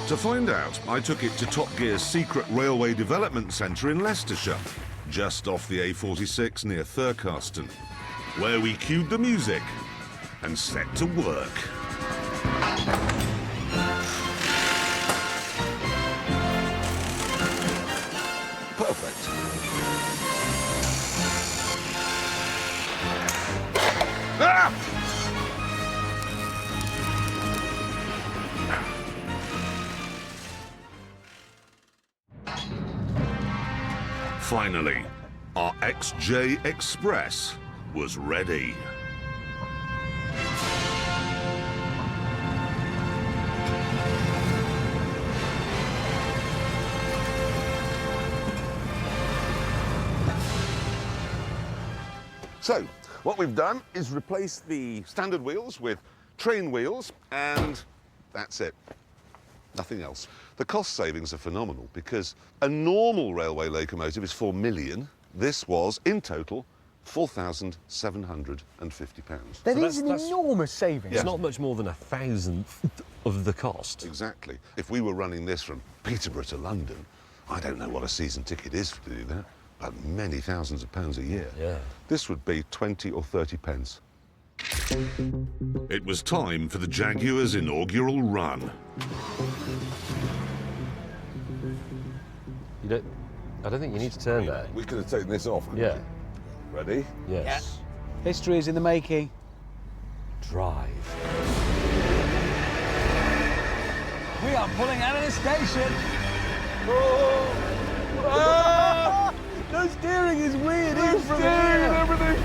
To find out, I took it to Top Gear's secret railway development centre in Leicestershire, just off the A46 near Thurcarston, where we cued the music and set to work. Perfect. Ah! Finally, our XJ Express was ready. So, what we've done is replace the standard wheels with train wheels, and that's it. Nothing else. The cost savings are phenomenal because a normal railway locomotive is £4 million. This was, in total, £4,750. That is an enormous saving. It's not much more than 1,000th of the cost. Exactly. If we were running this from Peterborough to London, I don't know what a season ticket is to do that, but many thousands of pounds a year. Yeah. This would be 20 or 30 pence. It was time for the Jaguar's inaugural run. I don't think you need to turn that. We could have taken this off, couldn't Yeah. we? Ready? Yes. Yeah. History is in the making. Drive. We are pulling out of the station. Oh! No steering is weird. No steering and everything.